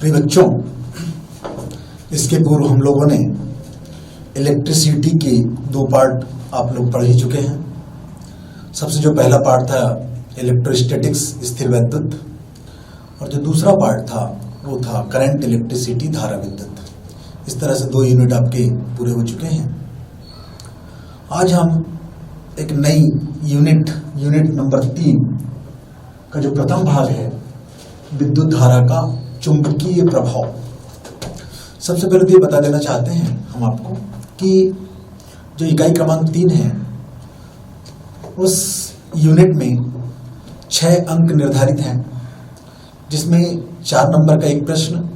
प्रिय बच्चों, इसके पूर्व हम लोगों ने इलेक्ट्रिसिटी के दो पार्ट आप लोग पढ़ ही चुके हैं। सबसे जो पहला पार्ट था इलेक्ट्रोस्टैटिक्स, स्थिर वैद्युत, और जो दूसरा पार्ट था वो था करंट इलेक्ट्रिसिटी, धारा विद्युत। इस तरह से 2 यूनिट आपके पूरे हो चुके हैं। आज हम एक नई यूनिट नंबर 3 का जो प्रथम भाग है, विद्युत धारा का चुंबकीय प्रभाव। सबसे पहले तो ये बता देना चाहते हैं हम आपको कि जो इकाई क्रमांक 3 है उस यूनिट में 6 अंक निर्धारित हैं, जिसमें 4 नंबर का एक प्रश्न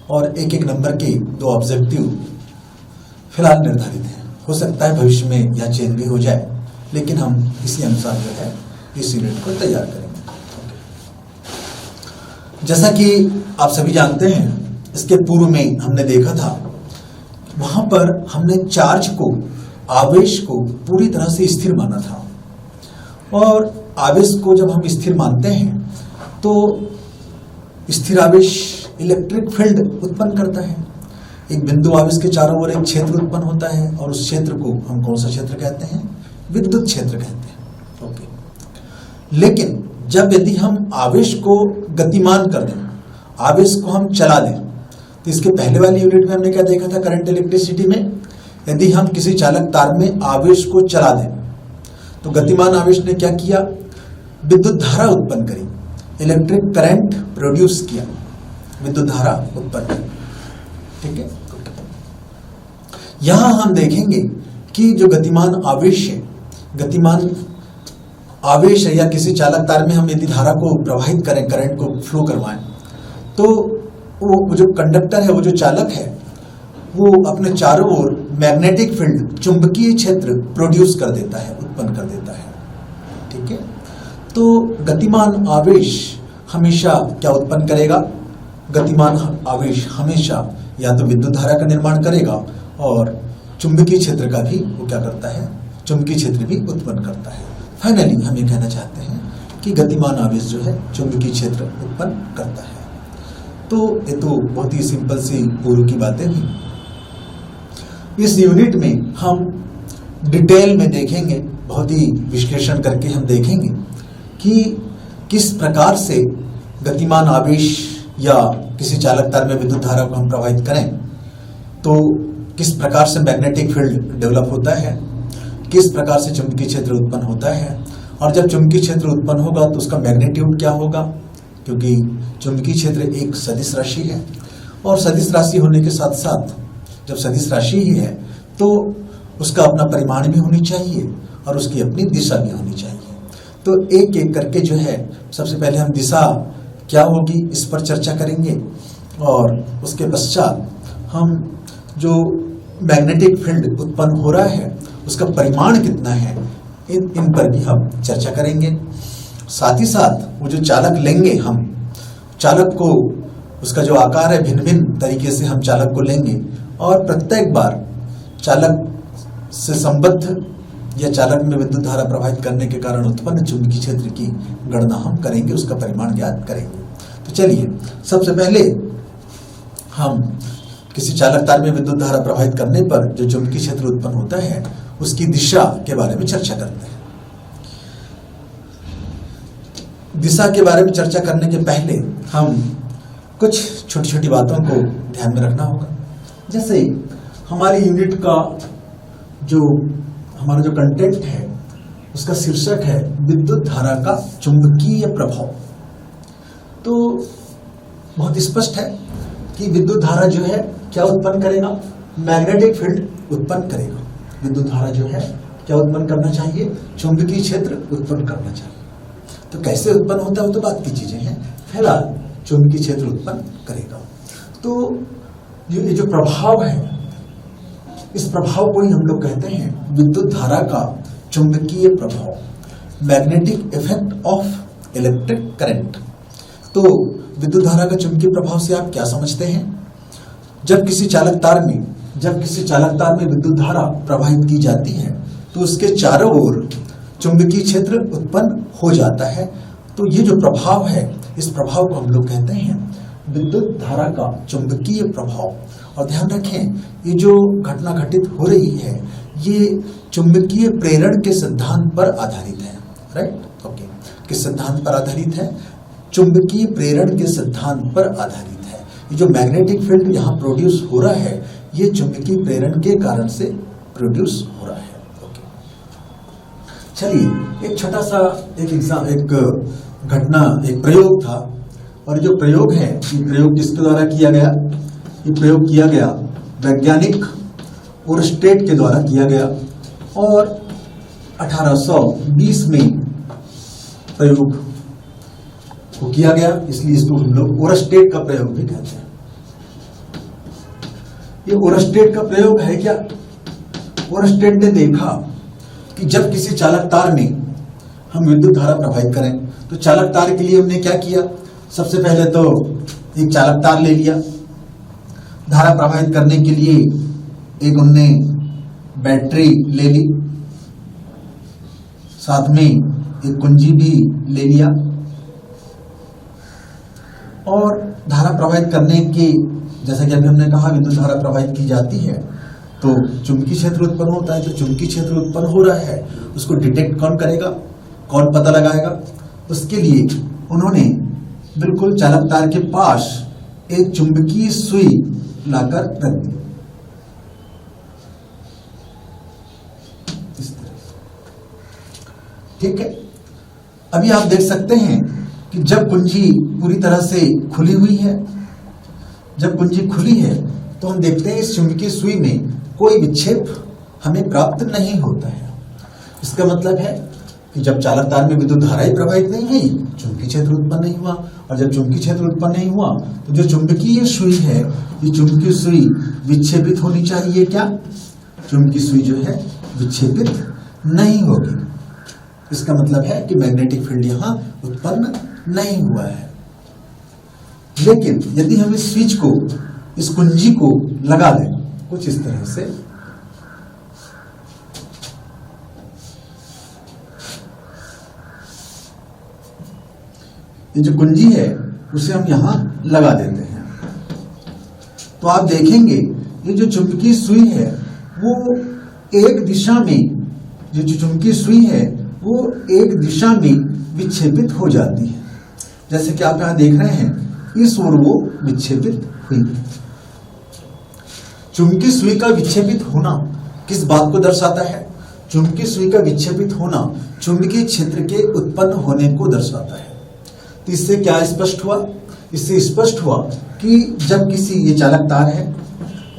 और एक नंबर के 2 ऑब्जेक्टिव फिलहाल निर्धारित हैं। हो सकता है भविष्य में यह चेंज भी हो जाए, लेकिन हम इसी अनुसार जो है इस यूनिट को तैयार करेंगे। जैसा कि आप सभी जानते हैं, इसके पूर्व में हमने देखा था, वहां पर हमने चार्ज को, आवेश को पूरी तरह से स्थिर माना था। और आवेश को जब हम स्थिर मानते हैं तो स्थिर आवेश इलेक्ट्रिक फील्ड उत्पन्न करता है। एक बिंदु आवेश के चारों ओर एक क्षेत्र उत्पन्न होता है, और उस क्षेत्र को हम कौन सा क्षेत्र कहते हैं? विद्युत क्षेत्र कहते हैं। ओके। लेकिन जब यदि हम आवेश को गतिमान कर दें, आवेश को हम चला दें, तो इसके पहले वाली यूनिट में हमने क्या देखा था? करंट इलेक्ट्रिसिटी में यदि हम किसी चालक तार में आवेश को चला दें तो गतिमान आवेश ने क्या किया? विद्युत धारा उत्पन्न करी, इलेक्ट्रिक करंट प्रोड्यूस किया, विद्युत धारा उत्पन्न की। ठीक है। यहां हम देखेंगे कि जो गतिमान आवेश है, गतिमान आवेश है, या किसी चालक तार में हम यदि धारा को प्रवाहित करें, करंट को फ्लो करवाएं, तो वो जो कंडक्टर है, वो जो चालक है, वो अपने चारों ओर मैग्नेटिक फील्ड, चुंबकीय क्षेत्र प्रोड्यूस कर देता है, उत्पन्न कर देता है। ठीक है। तो गतिमान आवेश हमेशा क्या उत्पन्न करेगा? गतिमान आवेश हमेशा या तो विद्युत धारा का निर्माण करेगा, और चुंबकीय क्षेत्र का भी वो क्या करता है? चुंबकीय क्षेत्र भी उत्पन्न करता है। फाइनली हम ये कहना चाहते हैं कि गतिमान आवेश जो है चुंबकीय क्षेत्र उत्पन्न करता है। तो ये तो बहुत ही सिंपल सी पूर्व की बातें हुई। इस यूनिट में हम डिटेल में देखेंगे, बहुत ही विश्लेषण करके हम देखेंगे कि किस प्रकार से गतिमान आवेश या किसी चालक तार में विद्युत धारा को हम प्रवाहित करें तो किस प्रकार से मैग्नेटिक फील्ड डेवलप होता है, किस प्रकार से चुंबकीय क्षेत्र उत्पन्न होता है, और जब चुंबकीय क्षेत्र उत्पन्न होगा तो उसका मैग्नीट्यूड क्या होगा, क्योंकि चुंबकीय क्षेत्र एक सदिश राशि है, और सदिश राशि होने के साथ साथ जब सदिश राशि ही है तो उसका अपना परिमाण भी होनी चाहिए और उसकी अपनी दिशा भी होनी चाहिए। तो एक एक करके जो है सबसे पहले हम दिशा क्या होगी इस पर चर्चा करेंगे, और उसके पश्चात हम जो मैग्नेटिक फील्ड उत्पन्न हो रहा है उसका परिमाण कितना है, इन पर भी हम चर्चा करेंगे। साथ ही साथ वो जो चालक लेंगे, हम चालक को, उसका जो आकार है, भिन्न भिन्न तरीके से हम चालक को लेंगे, और प्रत्येक बार चालक से संबद्ध या चालक में विद्युत धारा प्रवाहित करने के कारण उत्पन्न चुंबकीय क्षेत्र की गणना हम करेंगे, उसका परिमाण ज्ञात करेंगे। तो चलिए सबसे पहले हम किसी चालक तार में विद्युत धारा प्रवाहित करने पर जो चुंबकीय क्षेत्र उत्पन्न होता है उसकी दिशा के बारे में चर्चा करते हैं। दिशा के बारे में चर्चा करने के पहले हम कुछ छोटी छोटी बातों को ध्यान में रखना होगा। जैसे हमारी यूनिट का हमारा जो कंटेंट है उसका शीर्षक है विद्युत धारा का चुंबकीय प्रभाव। तो बहुत स्पष्ट है कि विद्युत धारा जो है क्या उत्पन्न करेगा? मैग्नेटिक फील्ड उत्पन्न करेगा। विद्युत धारा जो है क्या उत्पन्न करना चाहिए? चुंबकीय क्षेत्र उत्पन्न करना चाहिए। तो कैसे उत्पन्न होता है वो तो बात की चीजें हैं, फिलहाल चुंबकीय क्षेत्र उत्पन्न करेगा। तो ये जो प्रभाव है, इस प्रभाव को ही हम लोग कहते हैं विद्युत धारा का चुंबकीय प्रभाव, magnetic effect of electric current. तो विद्युत धारा का चुंबकीय प्रभाव से आप क्या समझते हैं? जब किसी चालक तार में विद्युत धारा प्रवाहित की जाती है तो उसके चारों ओर चुंबकीय क्षेत्र उत्पन्न हो जाता है। तो ये जो प्रभाव है, इस प्रभाव को हम लोग कहते हैं विद्युत धारा का चुंबकीय प्रभाव। और ध्यान रखें, ये जो घटना घटित हो रही है ये चुंबकीय प्रेरण के सिद्धांत पर आधारित है। Right, okay. किस सिद्धांत पर आधारित है? चुंबकीय प्रेरण के सिद्धांत पर आधारित है। ये जो मैग्नेटिक फील्ड यहाँ प्रोड्यूस हो रहा है ये चुंबकीय प्रेरण के कारण से प्रोड्यूस हो रहा है। ओके, चलिए एक छोटा सा एक घटना, एक प्रयोग था। और जो प्रयोग है ये प्रयोग किसके द्वारा किया गया? ये प्रयोग किया गया वैज्ञानिक ओरस्टेड के द्वारा किया गया और 1820 में प्रयोग को किया गया, इसलिए इसको हम लोग ओरस्टेड का प्रयोग भी कहते हैं। ये ओरस्टेड का प्रयोग है क्या? ओरस्टेड ने देखा कि जब किसी चालक तार में हम विद्युत धारा प्रवाहित करें तो चालक तार के लिए हमने क्या किया? सबसे पहले तो एक चालक तार ले लिया, धारा प्रवाहित करने के लिए एक उनने बैटरी ले ली, साथ में एक कुंजी भी ले लिया और धारा प्रवाहित करने के, जैसा कि अभी हमने कहा विद्युत धारा प्रवाहित की जाती है तो चुंबकीय क्षेत्र उत्पन्न होता है। तो चुंबकीय क्षेत्र उत्पन्न हो रहा है, उसको डिटेक्ट कौन करेगा, कौन पता लगाएगा? उसके लिए उन्होंने बिल्कुल चालक तार के पास एक चुंबकीय सुई लाकर रख दी, इस तरह से। ठीक है, अभी आप देख सकते हैं कि जब कुंजी पूरी तरह से खुली हुई है, जब कुंजी खुली है तो हम देखते हैं इस चुंबकीय सुई में कोई विक्षेप हमें प्राप्त नहीं होता है। इसका मतलब है कि जब चालक तार में विद्युत धारा ही प्रवाहित नहीं हुई, चुंबकीय क्षेत्र उत्पन्न नहीं हुआ। और जब चुंबकीय क्षेत्र उत्पन्न नहीं हुआ तो जो चुंबकीय सुई है, ये चुंबकीय सुई विक्षेपित होनी चाहिए। क्या? चुंबकीय सुई जो है विक्षेपित नहीं होगी। इसका मतलब है कि मैग्नेटिक फील्ड यहां उत्पन्न नहीं हुआ है। लेकिन यदि हम इस स्विच को, इस कुंजी को लगा दें कुछ इस तरह से, ये जो कुंजी है उसे हम यहां लगा देते हैं तो आप देखेंगे ये जो चुंबकीय सुई है वो एक दिशा में, जो चुंबकीय सुई है वो एक दिशा में विक्षेपित हो जाती है। जैसे कि आप यहां देख रहे हैं, इस ओर वो विक्षेपित हुई। चुंबकीय सुई का विक्षेपित होना किस बात को दर्शाता है? चुंबकीय सुई का विक्षेपित होना चुंबकीय क्षेत्र के उत्पन्न होने को दर्शाता है। तो इससे क्या स्पष्ट हुआ? इससे स्पष्ट हुआ कि जब किसी, ये चालक तार है,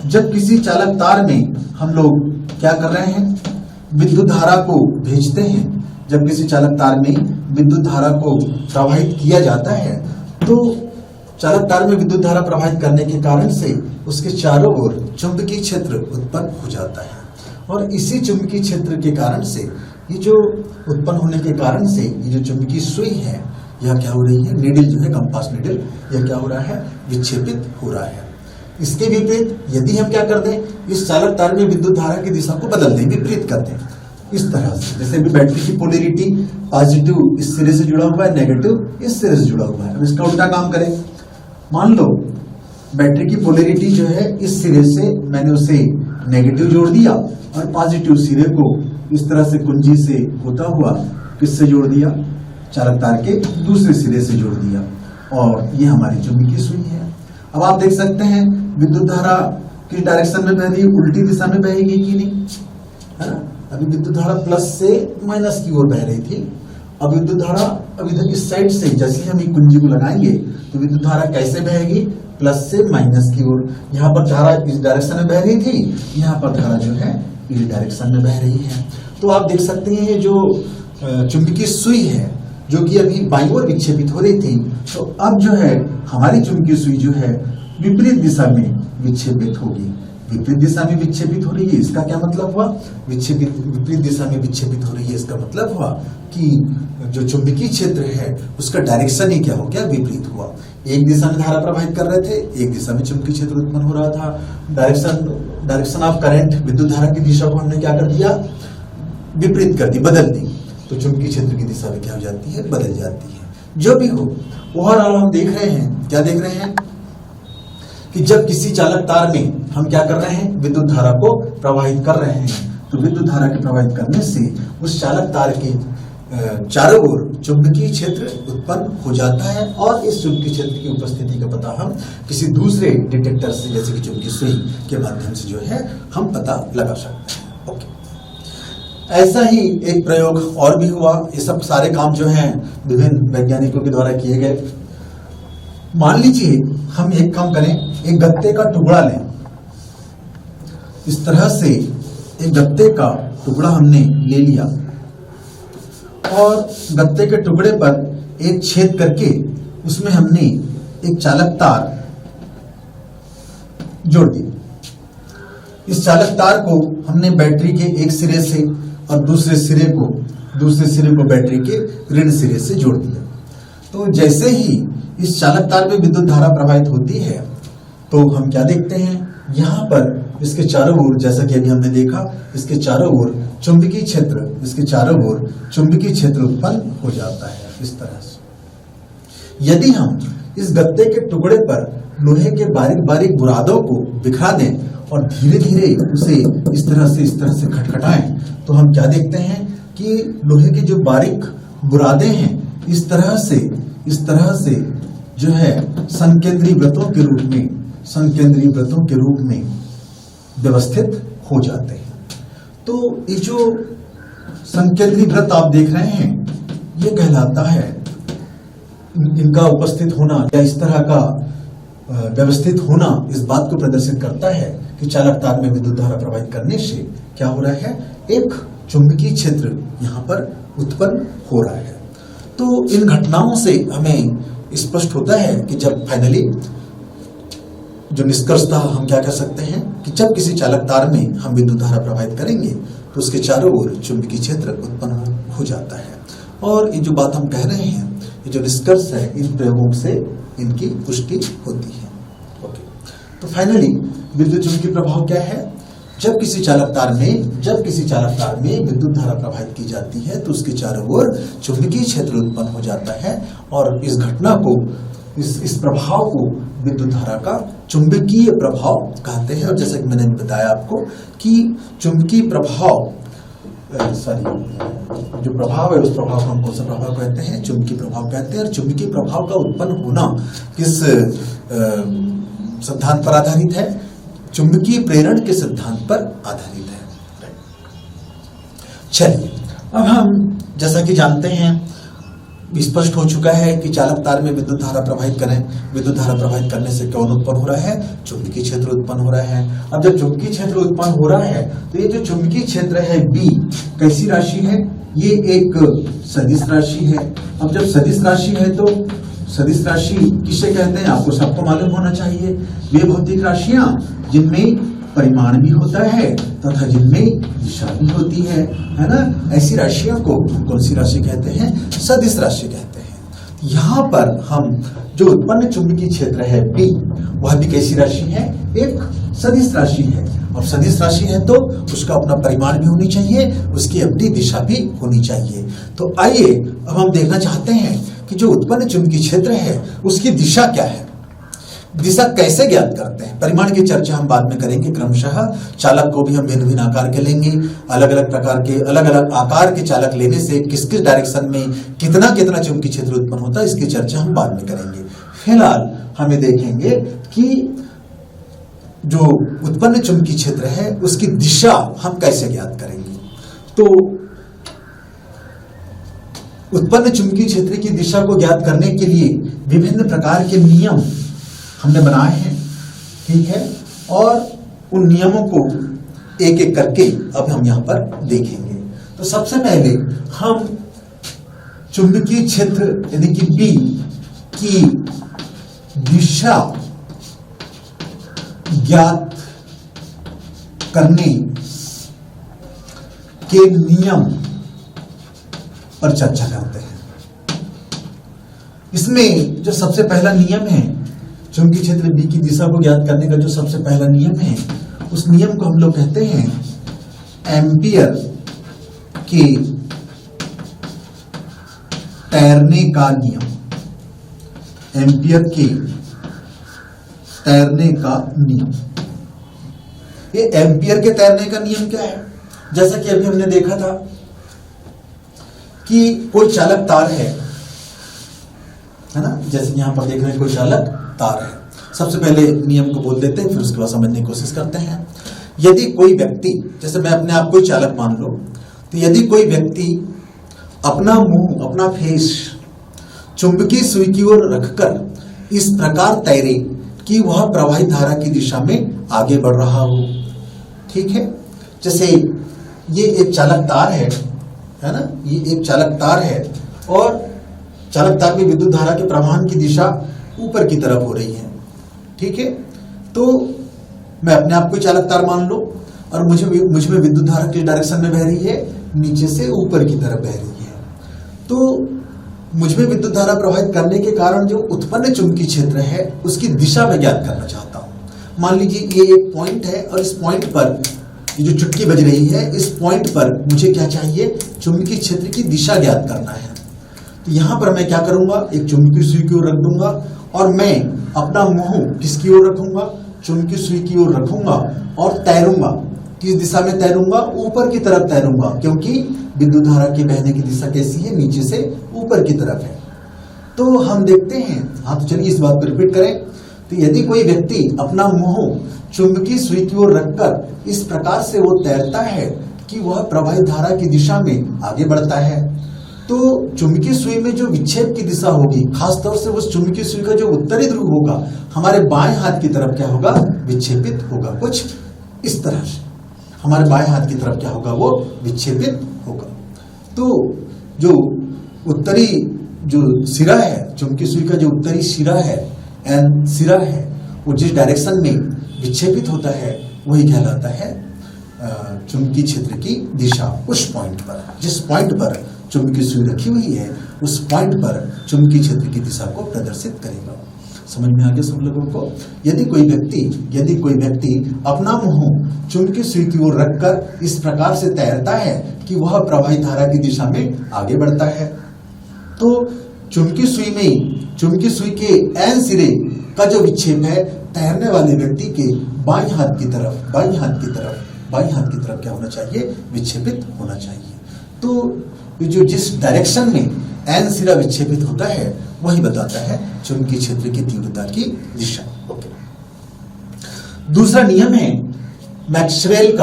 जब किसी चालक तार में हम लोग क्या कर रहे हैं? विद्युत धारा को भेजते हैं। जब किसी चालक तार में विद्युत धारा को प्रवाहित किया जाता है तो चालक तार में विद्युत धारा प्रवाहित करने के कारण से उसके चारों ओर चुंबकीय क्षेत्र उत्पन्न हो जाता है। और इसी चुंबकीय क्षेत्र के कारण से, ये जो उत्पन्न होने के कारण से, ये जो चुंबकीय सुई है यह क्या हो रही है? नीडल जो है, कंपास नीडल, यह क्या हो रहा है? विक्षेपित हो रहा है। इसके विपरीत यदि हम क्या कर दें, इस चालक तार में विद्युत धारा की दिशा को बदल दें, विपरीत कर दें इस तरह से। जैसे भी बैटरी की पोलैरिटी पॉजिटिव इस सिरे से जुड़ा हुआ है, नेगेटिव इस सिरे से जुड़ा हुआ है। अब इसका उल्टा काम करें, मान लो बैटरी की पोलैरिटी जो है इस सिरे से मैंने उसे नेगेटिव जोड़ दिया और पॉजिटिव सिरे को इस तरह से कुंजी से होता हुआ किससे जोड़ दिया? चालक तार के दूसरे सिरे से जोड़ दिया और ये हमारी चुंबकीय सुई है। अब आप देख सकते हैं विद्युत धारा किस डायरेक्शन में बह रही है? उल्टी दिशा में बहेगी कि नहीं, है ना? अभी विद्युत धारा प्लस से माइनस की ओर बह रही थी, अब विद्युत धारा अब इधर इस साइड से, जैसे हम ये कुंजी को लगाएंगे तो विद्युत धारा कैसे बहेगी? प्लस से माइनस की ओर। यहाँ पर धारा इस डायरेक्शन में बह रही थी, यहाँ पर धारा जो है इस डायरेक्शन में बह रही है। तो आप देख सकते हैं ये जो चुंबकीय सुई है जो कि अभी बाईं ओर विक्षेपित हो रही थी, तो अब जो है हमारी चुंबकीय सुई जो है विपरीत दिशा में विक्षेपित होगी। विपरीत दिशा में विक्षेपित हो रही है, इसका क्या मतलब हुआ? विपरीत दिशा में विक्षेपित हो रही है, इसका मतलब हुआ कि जो चुंबकीय क्षेत्र है उसका डायरेक्शन ही क्या हो गया? विपरीत हुआ। एक दिशा में धारा प्रवाहित कर रहे थे, एक दिशा में चुंबकीय क्षेत्र उत्पन्न हो रहा था। डायरेक्शन ऑफ करंट, विद्युत धारा की दिशा को हमने क्या कर दिया? विपरीत कर दी, बदल दी। तो चुंबकीय क्षेत्र की दिशा भी क्या हो जाती है? बदल जाती है। जो भी हो, ओवरऑल हम देख रहे हैं, क्या देख रहे हैं कि जब किसी चालक तार में हम क्या कर रहे हैं, विद्युत धारा को प्रवाहित कर रहे हैं, तो विद्युत धारा के प्रवाहित करने से उस चालक तार के चारों ओर चुंबकीय क्षेत्र उत्पन्न हो जाता है और इस चुंबकीय क्षेत्र की उपस्थिति का पता हम किसी दूसरे डिटेक्टर से, जैसे कि चुंबकीय सुई के माध्यम से जो है हम पता लगा सकते हैं। ओके, ऐसा ही एक प्रयोग और भी हुआ। ये सब सारे काम जो हैं विभिन्न वैज्ञानिकों के द्वारा किए गए। मान लीजिए हम एक काम करें, एक गत्ते का टुकड़ा लें, इस तरह से एक गत्ते का टुकड़ा हमने ले लिया और गत्ते के टुकड़े पर एक छेद करके उसमें हमने एक चालक तार जोड़ दी। इस चालक तार को हमने बैटरी के एक सिरे से और दूसरे सिरे को बैटरी के ऋण सिरे से जोड़ दिया। तो जैसे ही इस चालक तार में विद्युत धारा प्रवाहित होती है तो हम क्या देखते हैं, यहाँ पर इसके चारों ओर, जैसा कि अभी हमने देखा, इसके चारों ओर चुंबकीय क्षेत्र उत्पन्न हो जाता है इस तरह से। यदि हम इस गत्ते के टुकड़े पर लोहे के बारीक बारीक बुरादों को बिखरा दें और धीरे धीरे उसे इस तरह से खटखटाएं, तो हम क्या देखते हैं कि लोहे के जो बारीक बुरादे हैं इस तरह से जो है संकेंद्रीय वृत्तों के रूप में व्यवस्थित हो जाते हैं। तो ये जो संकेंद्रीय वृत्त आप देख रहे हैं, ये कहलाता है, इनका उपस्थित होना या इस तरह का व्यवस्थित होना इस बात को प्रदर्शित करता है कि चालक तार में विद्युत धारा प्रवाहित करने से क्या हो रहा है, एक चुंबकीय क्षेत्र यहाँ पर उत्पन्न हो रहा है। तो इन घटनाओं से हमें स्पष्ट होता है कि जब फाइनली जो निष्कर्षतः हम क्या कह सकते हैं कि जब किसी चालक तार में हम विद्युत धारा प्रवाहित करेंगे तो उसके चारों ओर चुंबकीय क्षेत्र उत्पन्न हो जाता है। और ये जो बात हम कह रहे हैं, ये जो निष्कर्ष है, इन प्रयोगों से इनकी पुष्टि होती है। ओके, तो फाइनली विद्युत चुंबकीय प्रभाव क्या है, जब किसी चालक तार में विद्युत धारा प्रवाहित की जाती है तो उसके चारों ओर चुंबकीय क्षेत्र उत्पन्न हो जाता है और इस घटना को, इस प्रभाव को विद्युत धारा का चुंबकीय प्रभाव कहते हैं। और जैसा कि मैंने बताया आपको कि चुंबकीय प्रभाव, जो प्रभाव है उस प्रभाव को हम कौन सा प्रभाव कहते हैं, चुंबकीय प्रभाव कहते हैं। और चुंबकीय प्रभाव का उत्पन्न होना किस सिद्धांत पर आधारित है, चुंबकीय प्रेरण के सिद्धांत पर आधारित है। चलिए, अब हम जैसा कि जानते हैं, स्पष्ट हो चुका है कि चालक तार में विद्युत धारा प्रवाहित करें, विद्युत धारा प्रवाहित करने से कौन उत्पन्न हो रहा है, चुंबकीय क्षेत्र उत्पन्न हो रहा है। अब जब चुंबकीय क्षेत्र उत्पन्न हो रहा है तो ये जो चुंबकीय क्षेत्र है B कैसी राशि है, ये एक सदिश राशि है। अब जब सदिश राशि है तो सदिश राशि किसे कहते हैं, आपको सबको मालूम होना चाहिए। वे भौतिक राशियां जिनमें परिमाण भी होता है तथा जिनमें दिशा भी होती है ना, ऐसी राशियों को हम कौन सी राशि कहते हैं, सदिश राशि कहते हैं। यहाँ पर हम जो उत्पन्न चुंबकीय क्षेत्र है B, वह भी कैसी राशि है, एक सदिश राशि है। और सदिश राशि है तो उसका अपना परिमाण भी होनी चाहिए, उसकी अपनी दिशा भी होनी चाहिए। तो आइए अब हम देखना चाहते हैं कि जो उत्पन्न चुंबकीय क्षेत्र है उसकी दिशा क्या है, दिशा कैसे ज्ञात करते हैं। परिमाण की चर्चा हम बाद में करेंगे क्रमशः। चालक को भी हम भिन्न भिन्न आकार के लेंगे, अलग अलग प्रकार के, अलग अलग आकार के चालक लेने से किस किस डायरेक्शन में कितना कितना चुंबकीय क्षेत्र उत्पन्न होता है, इसकी चर्चा हम बाद में करेंगे। फिलहाल हमें देखेंगे कि जो उत्पन्न चुंबकीय क्षेत्र है उसकी दिशा हम कैसे ज्ञात करेंगे। तो उत्पन्न चुंबकीय क्षेत्र की दिशा को ज्ञात करने के लिए विभिन्न प्रकार के नियम हमने बनाए हैं, ठीक है, और उन नियमों को एक एक करके अब हम यहां पर देखेंगे। तो सबसे पहले हम चुंबकीय क्षेत्र यानी कि B की दिशा ज्ञात करने के नियम पर चर्चा करते हैं। इसमें जो सबसे पहला नियम है, चुंबकीय क्षेत्र B की दिशा को ज्ञात करने का जो सबसे पहला नियम है, उस नियम को हम लोग कहते हैं एम्पियर के तैरने का नियम। एम्पियर के तैरने का नियम। ये एम्पियर के तैरने का नियम क्या है? जैसा कि अभी हमने देखा था कि कोई चालक तार है ना, जैसे यहां पर देख रहे हैं कोई चालक तार है। सबसे पहले नियम को बोल देते हैं, फिर उसके बाद समझने की कोशिश करते हैं। यदि कोई व्यक्ति, जैसे मैं अपने आप को चालक मान लो, तो यदि कोई व्यक्ति अपना मुंह, अपना फेस चुंबकीय सुई की ओर रखकर इस प्रकार तैरे कि वह प्रवाहित धारा की दिशा में आगे बढ़ रहा हो, ठीक है। जैसे ये एक चालक तार है ना, ये एक चालक तार है और चालक तार में विद्युत धारा के प्रवाहन की दिशा ऊपर की तरफ हो रही है, ठीक है। तो मैं अपने आप को चालक तार मान लो और मुझ में विद्युत धारा किस डायरेक्शन में बह रही है? नीचे से ऊपर की तरफ बह रही है। तो मुझ में विद्युत धारा प्रवाहित करने के कारण जो उत्पन्न चुंबकीय क्षेत्र है उसकी दिशा मैं ज्ञात करना चाहता हूं। मान लीजिए ये एक पॉइंट है और इस पॉइंट पर ये जो चुटकी बज रही है, इस पॉइंट पर मुझे क्या चाहिए? चुंबकीय क्षेत्र की दिशा ज्ञात करना है। तो यहां पर मैं क्या करूंगा? एक चुंबकीय सुई की ओर रख दूंगा और मैं अपना मुंह किसकी ओर रखूंगा? चुंबकीय सुई की ओर रखूंगा और तैरूंगा। किस दिशा में तैरूंगा? ऊपर की तरफ तैरूंगा, क्योंकि विद्युत धारा की बहने की दिशा कैसी है? नीचे से ऊपर की तरफ है। तो हम देखते हैं, हाँ तो चलिए इस बात को रिपीट करें। तो यदि कोई व्यक्ति अपना मुंह चुंबकीय सुई की ओर रखकर इस प्रकार से वो तैरता है कि वह प्रवाहित धारा की दिशा में आगे बढ़ता है, तो चुंबकीय सुई में जो विक्षेप की दिशा होगी, खासतौर से उस चुंबकीय सुई का जो उत्तरी ध्रुव होगा हमारे बाएं हाथ की तरफ क्या होगा? विक्षेपित होगा। कुछ इस तरह से हमारे बाएं हाथ की तरफ क्या होगा? वो विक्षेपित होगा। तो जो उत्तरी जो सिरा है, चुंबकीय सुई का जो उत्तरी सिरा है, एन सिरा है, वो जिस डायरेक्शन में विक्षेपित होता है वही कहलाता है चुंबकीय क्षेत्र की दिशा। उस पॉइंट पर, जिस पॉइंट पर चुंबकीय सुई रखी हुई है, उस पॉइंट पर चुंबकीय क्षेत्र की दिशा को प्रदर्शित करेगा। समझ में आ गया सब लोगों को? यदि कोई व्यक्ति अपना मुंह चुंबकीय सुई की ओर रखकर इस प्रकार से तैरता है कि वह प्रवाहित धारा की दिशा में आगे बढ़ता है, तो चुंबकीय सुई के एन सिरे का जो विक्षेप है तैरने वाले व्यक्ति के बाएं हाथ की तरफ क्या होना चाहिए? विक्षेपित होना चाहिए। तो जो जिस डायरेक्शन में एन सिरा विक्षेपित होता है वही बताता है चुंबकीय क्षेत्र की तीव्रता की दिशा। ओके। दूसरा नियम है मैक्सवेल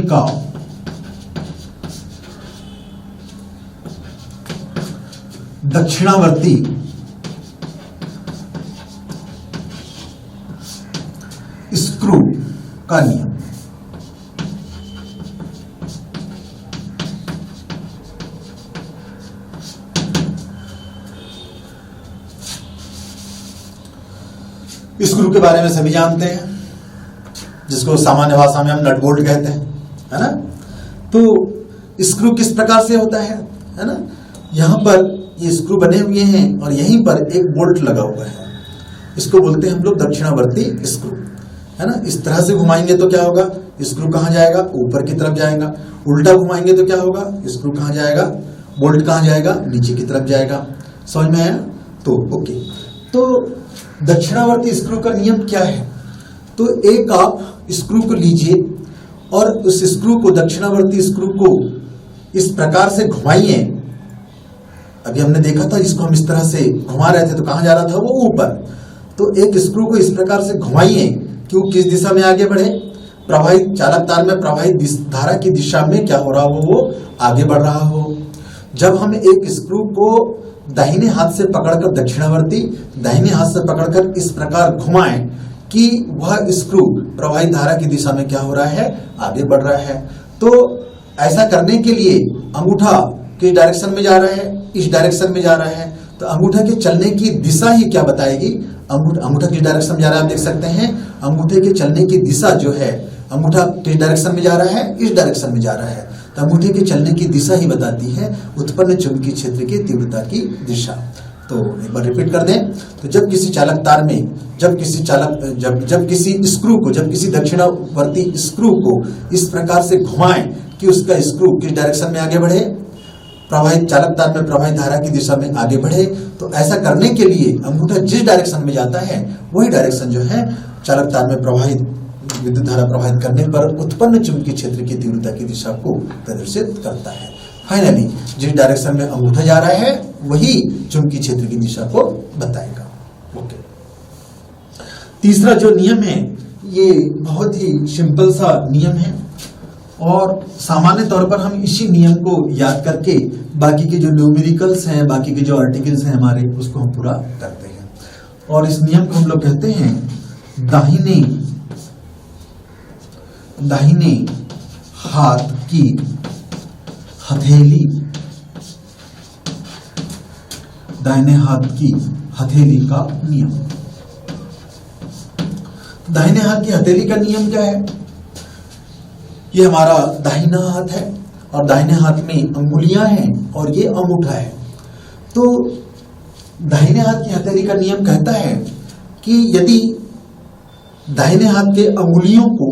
का दक्षिणावर्ती स्क्रू का नियम। स्क्रू के बारे में सभी जानते हैं, जिसको सामान्य भाषा में हम नट बोल्ट कहते हैं, है ना। तो स्क्रू किस प्रकार से होता है ना। यहां पर ये स्क्रू बने हुए हैं और यहीं पर एक बोल्ट लगा हुआ है, इसको बोलते हैं हम लोग दक्षिणावर्ती स्क्रू, है ना। इस तरह से घुमाएंगे तो क्या होगा? स्क्रू कहां जाएगा? ऊपर की तरफ जाएगा। उल्टा घुमाएंगे तो क्या होगा? स्क्रू कहां जाएगा? बोल्ट कहां जाएगा? नीचे की तरफ जाएगा। समझ में आया? तो ओके। तो दक्षिणावर्ती स्क्रू का नियम क्या है? तो एक आप स्क्रू को लीजिए और उस स्क्रू को, दक्षिणावर्ती स्क्रू को इस प्रकार से घुमाइए। अभी हमने देखा था इसको हम इस तरह से घुमा रहे थे तो कहां जा रहा था? वो ऊपर। तो एक स्क्रू को इस प्रकार से घुमाइए कि वो किस दिशा में आगे बढ़े? प्रवाहित चालक तार में प्रवाहित धारा की दिशा में क्या हो रहा हो? वो आगे बढ़ रहा हो। जब हम एक स्क्रू को दाहिने हाथ से पकड़कर, दक्षिणावर्ती दाहिने हाथ से पकड़कर इस प्रकार घुमाएं कि वह स्क्रू प्रवाहित धारा की दिशा में क्या हो रहा है? आगे बढ़ रहा है। तो ऐसा करने के लिए अंगूठा किस डायरेक्शन में जा रहा है? इस डायरेक्शन में जा रहा है। तो अंगूठा के चलने की दिशा ही क्या बताएगी? अंगूठा किस डायरेक्शन में जा रहा है आप देख सकते हैं। अंगूठे के चलने की दिशा जो है, अंगूठा किस डायरेक्शन में जा रहा है? इस डायरेक्शन में जा रहा है। तो अंगूठे के चलने की दिशा ही बताती है उत्पन्न चुंबकीय क्षेत्र की तीव्रता की दिशा। तो एक बार रिपीट कर दें। तो जब किसी चालक तार में, जब किसी दक्षिणावर्ती स्क्रू को इस प्रकार से घुमाएं कि उसका स्क्रू किस डायरेक्शन में आगे बढ़े? प्रवाहित चालक तार में प्रवाहित धारा की दिशा में आगे बढ़े, तो ऐसा करने के लिए अंगूठा जिस डायरेक्शन में जाता है वही डायरेक्शन जो है चालक तार में प्रवाहित विद्युत धारा प्रवाहित करने पर उत्पन्न चुंबकीय क्षेत्र की तीव्रता की दिशा को प्रदर्शित करता है। फाइनली जिस डायरेक्शन में अंगूठा जा रहा है वही चुंबकीय क्षेत्र की दिशा को बताएगा। ओके, तीसरा जो नियम है ये बहुत ही सिंपल सा नियम है और सामान्य तौर पर हम इसी नियम को याद करके बाकी के जो न्यूमेरिकल्स हैं, बाकी के जो आर्टिकल्स हैं हमारे, उसको हम पूरा करते हैं। और इस नियम को हम लोग कहते हैं दाहिने हाथ की हथेली, दाहिने हाथ की हथेली का नियम। दाहिने हाथ की हथेली का नियम क्या है? ये हमारा दाहिना हाथ है और दाहिने हाथ में अंगुलियां हैं और ये अंगूठा है। तो दाहिने हाथ की हथेली का नियम कहता है कि यदि दाहिने हाथ के अंगुलियों को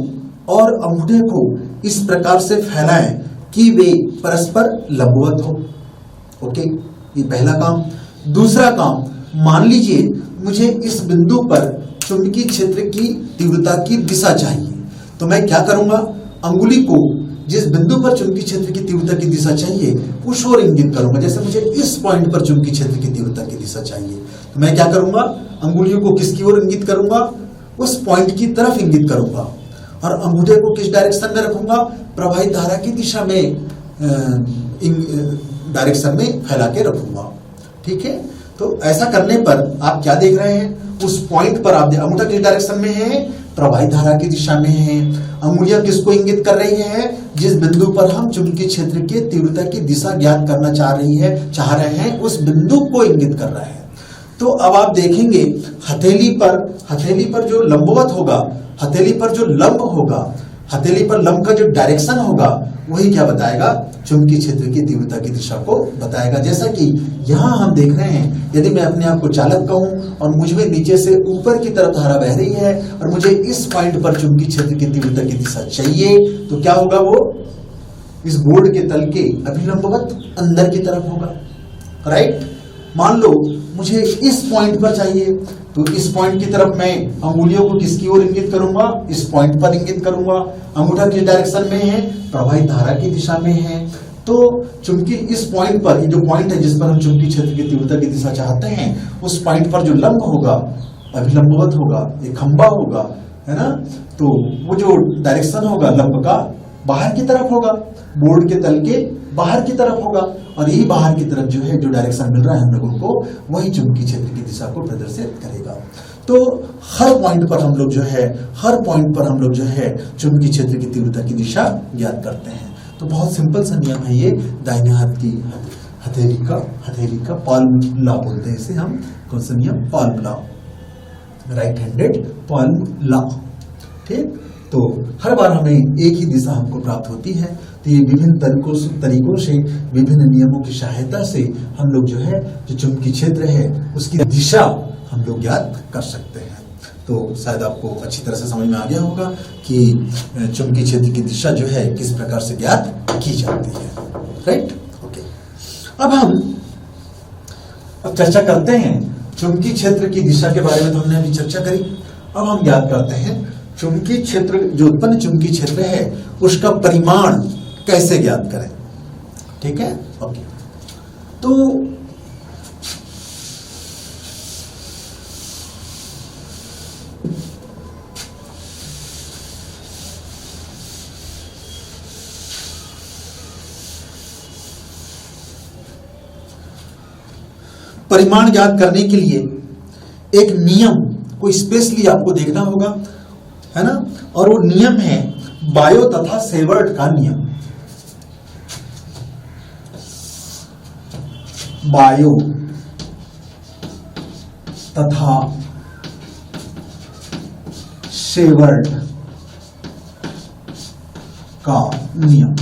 और अंगूठे को इस प्रकार से फैलाएं कि वे परस्पर लंबवत हो। ओके, ये पहला काम। दूसरा काम, मान लीजिए मुझे इस बिंदु पर चुंबकीय क्षेत्र की तीव्रता की दिशा चाहिए, तो मैं क्या करूंगा? अंगुली को जिस बिंदु पर चुंबकीय क्षेत्र की तीव्रता की दिशा चाहिए उस ओर इंगित करूंगा। जैसे मुझे इस पॉइंट पर चुंबकीय क्षेत्र की तीव्रता की दिशा चाहिए, तो मैं क्या करूंगा? अंगुलियों को किसकी ओर इंगित करूंगा? उस पॉइंट की तरफ इंगित करूंगा और अंगूठे को किस डायरेक्शन में रखूंगा? प्रवाहित धारा की दिशा में डायरेक्शन में फैला के रखूंगा। ठीक है, तो ऐसा करने पर आप क्या देख रहे हैं? उस पॉइंट पर आप अंगूठा किस डायरेक्शन में है? प्रवाहित धारा की दिशा में है। अंगुलियां किसको इंगित कर रही है? जिस बिंदु पर हम चुंबकीय क्षेत्र की तीव्रता की दिशा ज्ञात करना चाह रहे हैं उस बिंदु को इंगित कर रहा है। तो अब आप देखेंगे हथेली पर जो लंबवत होगा, हथेली पर जो लंब होगा, हथेली पर लंब का जो डायरेक्शन होगा वही क्या बताएगा? चुंबकीय क्षेत्र की तीव्रता की दिशा को बताएगा। जैसा कि यहां हम देख रहे हैं, यदि मैं अपने आप को चालक कहूं और मुझ में नीचे से ऊपर की तरफ धारा बह रही है और मुझे इस पॉइंट पर चुंबकीय क्षेत्र की तीव्रता की दिशा चाहिए, तो क्या होगा? वो इस बोर्ड के तल के अभिलंबवत अंदर की तरफ होगा। राइट? मान लो मुझे इस पॉइंट पर चाहिए, तो इस पॉइंट की तरफ मैं अंगुलियों को किसकी ओर इंगित करूंगा? इस पॉइंट पर इंगित करूंगा। अंगूठा किस डायरेक्शन में है? प्रवाहित धारा की दिशा में है। तो चुंबकीय इस पॉइंट पर, ये जो पॉइंट है जिस पर हम चुंबकीय क्षेत्र की तीव्रता की दिशा चाहते हैं, उस पॉइंट पर जो लंब होगा अभिलंबवत होगा, एक खंबा होगा, है ना? तो वो जो डायरेक्शन होगा लंब का बाहर की तरफ होगा, बोर्ड के तल के बाहर की तरफ होगा और यही बाहर की तरफ जो है जो डायरेक्शन मिल रहा है हम लोगों को, वही चुंबकीय क्षेत्र की दिशा को प्रदर्शित करेगा। तो हर पॉइंट पर हम लोग जो है चुंबकीय क्षेत्र की तीव्रता की दिशा ज्ञात करते हैं। तो बहुत सिंपल सा नियम है ये, दाहिने हाथ की हथेली का पाल्म लॉ बोलते हैं इसे हम। कौन सा नियम? Palm law, right handed palm law. ठीक, तो हर बार हमें एक ही दिशा हमको प्राप्त होती है। तो ये विभिन्न तरीकों से, विभिन्न नियमों की सहायता से हम लोग जो है जो चुंबकीय क्षेत्र है उसकी दिशा हम लोग ज्ञात कर सकते हैं। तो शायद आपको अच्छी तरह से समझ में आ गया होगा कि चुंबकीय क्षेत्र की दिशा जो है किस प्रकार से ज्ञात की जाती है। राइट? ओके, अब हम चर्चा करते हैं चुंबकीय क्षेत्र की दिशा के बारे में। तो हमने अभी चर्चा करी, अब हम ज्ञात करते हैं चुंबकीय क्षेत्र, जो उत्पन्न चुंबकीय क्षेत्र है उसका परिमाण कैसे ज्ञात करें। ठीक है? ओके, तो परिमाण ज्ञात करने के लिए एक नियम को स्पेशली आपको देखना होगा, है ना? और वो नियम है बायो तथा सेवर्ट का नियम। बायो तथा सेवर्ट का नियम।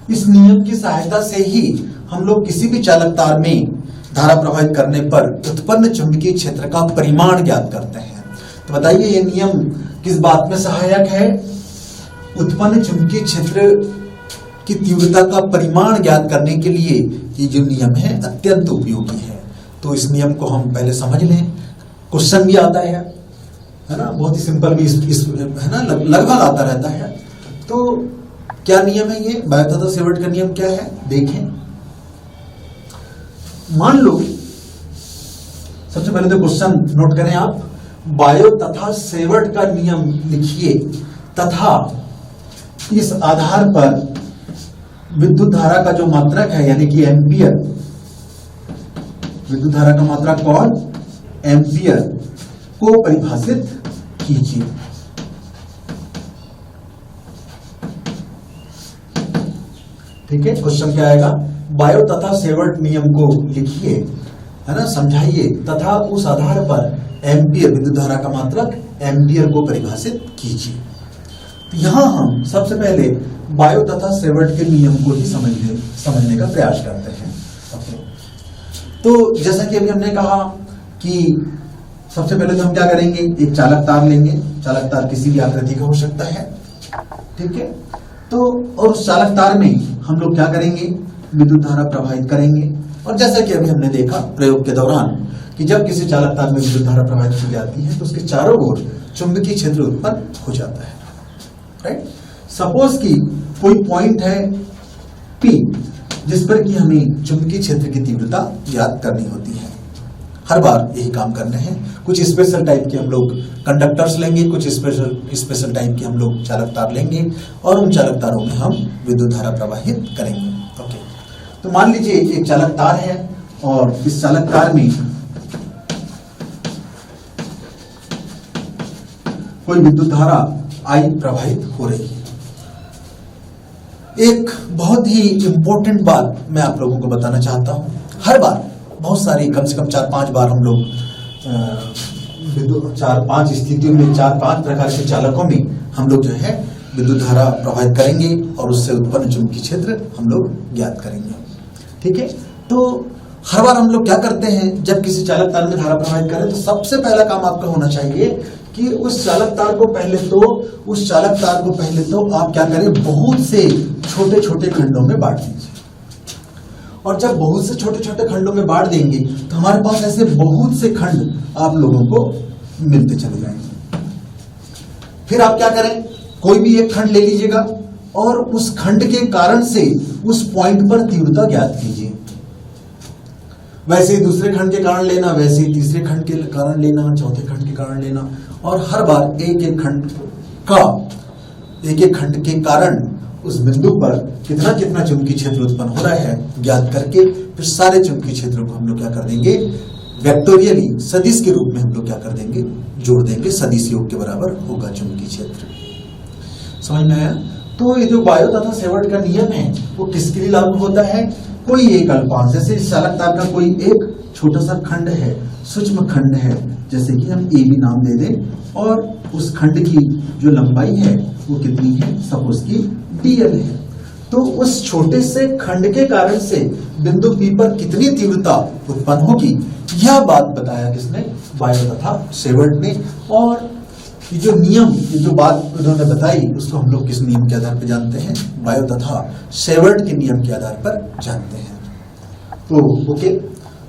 इस नियम की सहायता से ही हम लोग किसी भी चालक तार में धारा प्रवाहित करने पर उत्पन्न चुंबकीय क्षेत्र का परिमाण ज्ञात करते हैं। तो बताइए ये नियम किस बात में सहायक है? उत्पन्न चुंबकीय क्षेत्र कि तीव्रता का परिमाण ज्ञात करने के लिए ये जो नियम है अत्यंत उपयोगी है। तो इस नियम को हम पहले समझ लें। क्वेश्चन भी आता है ना, बहुत ही सिंपल भी इस है ना, लगभग आता रहता है। तो क्या नियम है ये, बायो तथा सेवर्ट का नियम क्या है देखें। मान लो सबसे पहले तो क्वेश्चन नोट करें आप, बायो तथा सेवर्ट का नियम लिखिए तथा इस आधार पर विद्युत धारा का जो मात्रक है यानी कि एम्पियर, विद्युत धारा का मात्रक कौन, एम्पियर को परिभाषित कीजिए। ठीक है, क्वेश्चन क्या आएगा, बायो तथा सेवर्ट नियम को लिखिए, है ना, समझाइए तथा उस आधार पर एम्पियर, विद्युत धारा का मात्रक एम्पियर को परिभाषित कीजिए। तो यहां हम सबसे पहले बायो तथा सेवर्ट के नियम को ही समझने का प्रयास करते हैं। ओके, तो जैसा कि अभी हमने कहा कि सबसे पहले तो हम क्या करेंगे, एक चालक तार लेंगे। चालक तार किसी भी आकृति का हो सकता है, ठीक है। तो और उस चालक तार में हम लोग क्या करेंगे, विद्युत धारा प्रवाहित करेंगे। और जैसा कि अभी हमने देखा प्रयोग के दौरान कि जब किसी चालक तार में विद्युत धारा प्रवाहित की जाती है तो उसके चारों ओर चुंबकीय क्षेत्र उत्पन्न हो जाता है, राइट। सपोज कि कोई पॉइंट है P जिस पर कि हमें चुंबकीय क्षेत्र की तीव्रता ज्ञात करनी होती है। हर बार यही काम करने हैं। कुछ स्पेशल टाइप के हम लोग कंडक्टर्स लेंगे, कुछ स्पेशल टाइप के हम लोग चालक तार लेंगे और उन चालक तारों में हम विद्युत धारा प्रवाहित करेंगे। ओके, तो मान लीजिए एक चालक तार है और इस चालक तार में कोई विद्युत धारा I प्रवाहित हो रही है। एक बहुत ही इंपॉर्टेंट बात मैं आप लोगों को बताना चाहता हूं। हर बार बहुत सारी, कम से कम 4-5 बार हम लोग 4-5 स्थितियों में 4-5 प्रकार के चालकों में हम लोग जो है विद्युत धारा प्रवाहित करेंगे और उससे उत्पन्न चुंबकीय क्षेत्र हम लोग ज्ञात करेंगे। ठीक है, तो हर बार हम लोग क्या करते हैं, जब किसी चालक तार में धारा प्रवाहित करें तो सबसे पहला काम आपका होना चाहिए कि उस चालक तार को पहले तो आप क्या करें, बहुत से छोटे छोटे खंडों में बांट दीजिए। और जब बहुत से छोटे छोटे खंडों में बांट देंगे तो हमारे पास ऐसे बहुत से खंड आप लोगों को मिलते चले जाएंगे। फिर आप क्या करें, कोई भी एक खंड ले लीजिएगा और उस खंड के कारण से उस पॉइंट पर तीव्रता ज्ञात कीजिए। वैसे ही दूसरे खंड के कारण लेना, वैसे ही तीसरे खंड के कारण लेना, चौथे खंड के कारण लेना, और हर बार एक एक खंड के कारण उस बिंदु पर कितना कितना चुंबकीय क्षेत्र उत्पन्न हो रहा है ज्ञात करके फिर सारे चुंबकीय क्षेत्रों को हम लोग क्या कर देंगे, वेक्टोरियली सदिश के रूप में हम लोग क्या कर देंगे, जोड़ देंगे। सदिश योग के बराबर होगा चुंबकीय क्षेत्र। समझ में आया? तो ये जो बायो तथा सेवर्ट का नियम है वो किसके लिए लागू होता है, कोई एक अल्पांश, जैसे इस चालक तार का कोई एक छोटा सा खंड है, सूक्ष्म खंड है, जैसे कि हम ए भी नाम दे दें, और उस खंड की जो लंबाई है वो कितनी है, सपोज की dl है। तो उस छोटे से खंड के कारण से बिंदु P पर कितनी तीव्रता उत्पन्न होगी, यह बात बताया किसने, बायो तथा सेवर्ट ने। और ये जो नियम, ये जो बात उन्होंने बताई उसको हम लोग किस नियम के आधार पर जानते हैं, बायो तथा सेवर्ट के नियम के आधार पर जानते हैं। तो ओके,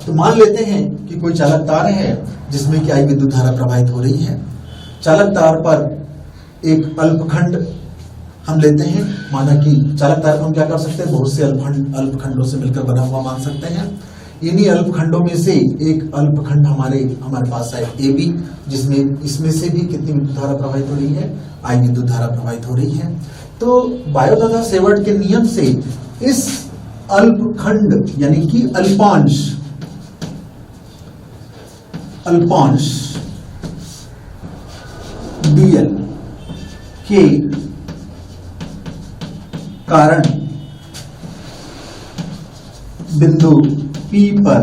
तो मान लेते हैं कि कोई चालक तार है जिसमें कि I विद्युत धारा प्रवाहित हो रही है। चालक तार पर एक अल्पखंड हम लेते हैं, माना कि चालक तार को हम क्या कर सकते हैं, बहुत से अल्पखंडों से मिलकर बना हुआ मान सकते हैं। इन्हीं अल्पखंडों में से एक अल्पखंड हमारे पास है AB, जिसमें इसमें से भी कितनी विद्युत धारा प्रवाहित हो रही है, I विद्युत धारा प्रवाहित हो रही है। तो बायो तथा सेवर्ट के नियम से इस अल्पखंड यानी कि अल्पांश dl के कारण बिंदु P पर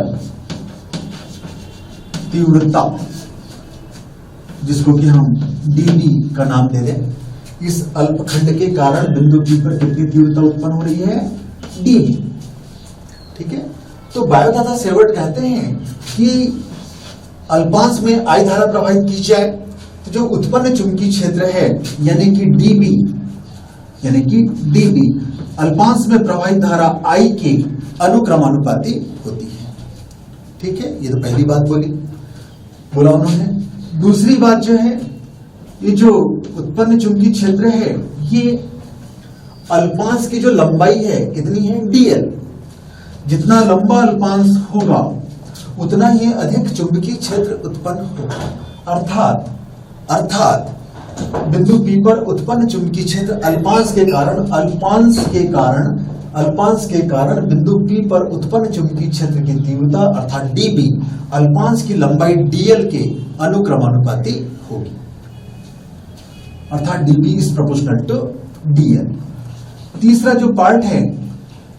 तीव्रता, जिसको कि हम dB का नाम दे दें, इस अल्पखंड के कारण बिंदु P पर कितनी तीव्रता उत्पन्न हो रही है, dB। ठीक है, तो बायो तथा सेवर्ट कहते हैं कि अल्पांश में I धारा प्रवाहित की जाए तो जो उत्पन्न चुंबकीय क्षेत्र है यानी कि dB अल्पांश में प्रवाहित धारा I के अनुक्रमानुपाती होती है। ठीक है, ये तो पहली बात बोला उन्होंने। दूसरी बात जो है, ये जो उत्पन्न चुंबकीय क्षेत्र है, ये अल्पांश की जो लंबाई है कितनी है, dl। जितना लंबा अल्पांश होगा उतना ही अधिक चुंबकीय क्षेत्र उत्पन्न होगा। अर्थात बिंदु P पर उत्पन्न चुंबकीय क्षेत्र अल्पांश के कारण बिंदु P पर उत्पन्न चुंबकीय क्षेत्र की तीव्रता अर्थात dB अल्पांश की लंबाई dl के अनुक्रमानुपाती होगी, अर्थात dB is proportional to dl। तीसरा जो पार्ट है,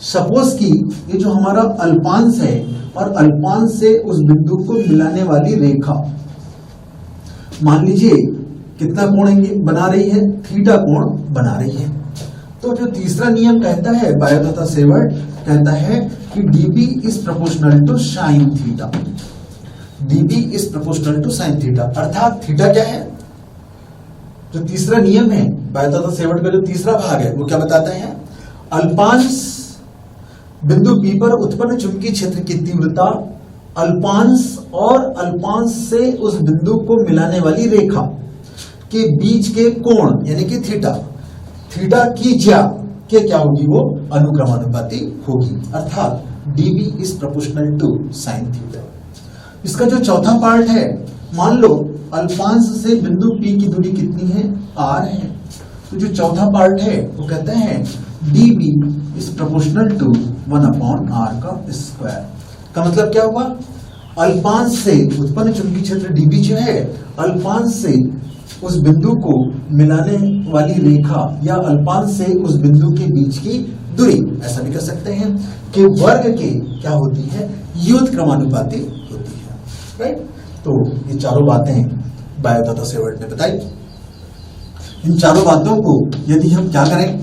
सपोज कि ये जो हमारा अल्पांश है और अल्पांश से उस बिंदु को मिलाने वाली रेखा, मान लीजिए कितना कोण बना रही है, थीटा कोण बना रही है। तो जो तीसरा नियम कहता है, बायो तथा सेवर्ट कहता है कि dB is proportional to sine theta. dB is proportional to sine theta, अर्थात थीटा क्या है, जो तीसरा नियम है बायो तथा सेवर्ट का जो तीसरा भाग है वो क्या बताता है, अल्पांश बिंदु P पर उत्पन्न चुंबकीय क्षेत्र की तीव्रता अल्पांश और अल्पांश से उस बिंदु को मिलाने वाली रेखा के बीच के कोण यानी कि थीटा की ज्या के क्या होगी, वो अनुक्रमानुपाती होगी, अर्थात dB is proportional to sine theta. इसका जो चौथा पार्ट है, मान लो अल्पांश से बिंदु P की दूरी कितनी है, r है। तो जो चौथा पार्ट है वो कहते हैं dB is proportional to 1/r का स्क्वायर। का मतलब क्या हुआ, अल्पांश से उत्पन्न चुंबकीय क्षेत्र dB जो है, अल्पांश से उस बिंदु को मिलाने वाली रेखा या अल्पांश से उस बिंदु के बीच की दूरी, ऐसा भी कर सकते हैं कि वर्ग के क्या होती है, युत क्रमानुपाती होती है। राइट, तो ये चारों बातें बायो तथा सेवर्ट ने बताई। इन चारों बातों को यदि हम क्या करें,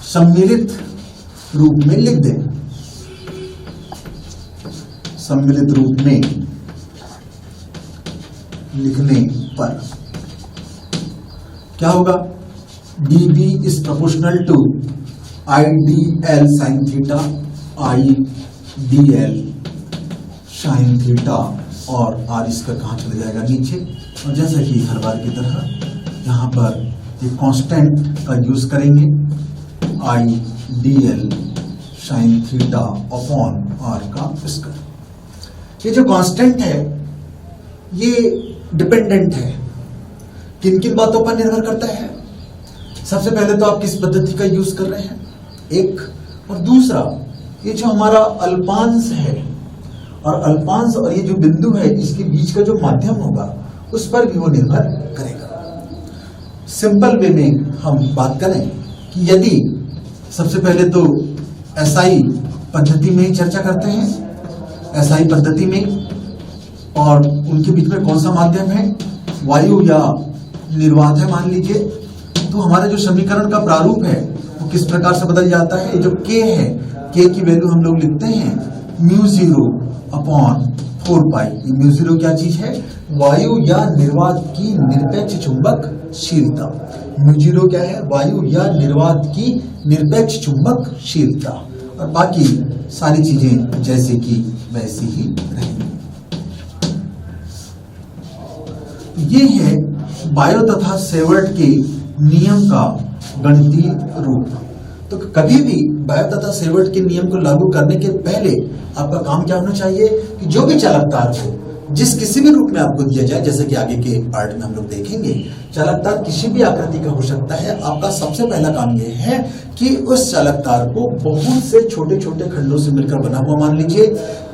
सम्मिलित रूप में लिख दें, सम्मिलित रूप में लिखने पर क्या होगा, dB is proportional to IDL sine theta, IDL sine theta, और R इसका कहाँ चला जाएगा, नीचे। और जैसा कि हर बार की तरह यहाँ पर ये कांस्टेंट का यूज करेंगे, IDL sine theta upon R का स्क्वायर। ये जो कांस्टेंट है ये डिपेंडेंट है, किन किन बातों पर निर्भर करता है। सबसे पहले तो आप किस पद्धति का यूज कर रहे हैं, एक, और दूसरा ये जो हमारा अल्पांश है और अल्पांश और ये जो बिंदु है इसके बीच का जो माध्यम होगा उस पर भी वो निर्भर करेगा। सिंपल वे में हम बात करें कि यदि सबसे पहले तो SI पद्धति में ही चर्चा करते हैं, SI पद्धति में, और उनके बीच में कौन सा माध्यम है, वायु या निर्वात है मान लीजिए। तो हमारा जो समीकरण का प्रारूप है वो किस प्रकार से बदल जाता है, ये जो K है, K की वैल्यू हम लोग लिखते हैं μ0/4π। ये μ0 क्या चीज है, वायु या निर्वात की निरपेक्ष चुंबकशीलता। μ0 क्या है, वायु या निर्वात की निरपेक्ष चुंबकशीलता, और बाकी सारी चीजें जैसे कि वैसी ही रहेंगी। ये है बायो तथा सेवर्ट के नियम का गणितीय रूप। तो कभी भी बायो तथा सेवर्ट के नियम को लागू करने के पहले आपका काम क्या होना चाहिए कि जो भी चालक तार को जिस किसी भी रूप में आपको दिया जाए, जैसे कि आगे के पार्ट में हम लोग देखेंगे, चालक तार किसी भी आकृति का हो सकता है। आपका सबसे पहला काम यह है कि उस चालक तार को बहुत से छोटे छोटे खंडों से मिलकर बना हुआ मान लीजिए,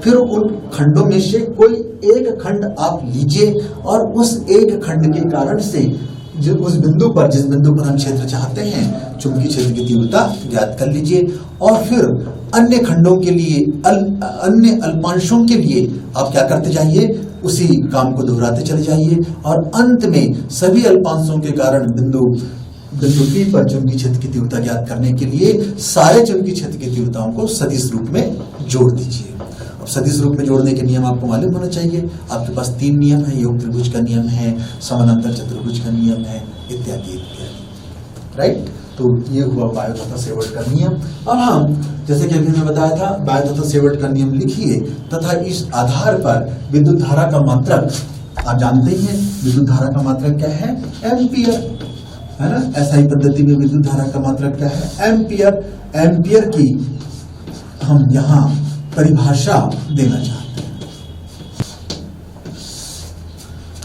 फिर उन खंडों में से कोई एक खंड आप लीजिए और उस एक खंड के कारण से जो उस बिंदु पर, जिस बिंदु पर हम क्षेत्र चाहते हैं, चुंबकीय क्षेत्र की तीव्रता ज्ञात कर लीजिए, और फिर अन्य खंडों के लिए, अन्य अल्पांशों के लिए आप क्या करते जाइए, उसी काम को दोहराते चले जाइए, और अंत में सभी अल्पांशों के कारण बिंदु P पर चुंबकीय क्षेत्र की तीव्रता ज्ञात करने के लिए सारे चुंबकीय क्षेत्र की तीव्रताओं को सदिश रूप में जोड़ दीजिए। अब सदिश रूप में जोड़ने के नियम आपको मालूम होना चाहिए। आपके पास 3 नियम है, योग त्रिभुज का नियम है, समानांतर चतुर्भुज का नियम है, इत्यादि इत्यादि। राइट। तो ये हुआ बायोट तथा सेवर्ट का नियम। अब हम जैसे कि अभी मैंने बताया था बायोट तथा सेवर्ट का नियम लिखिए तथा इस आधार पर विद्युत धारा का मात्रक, आप जानते ही हैं विद्युत धारा का मात्रक क्या है, एम्पियर, है ना। एसआई पद्धति में विद्युत धारा का मात्रक क्या है, एम्पियर। एम्पियर की हम यहाँ परिभाषा देना चाहते हैं,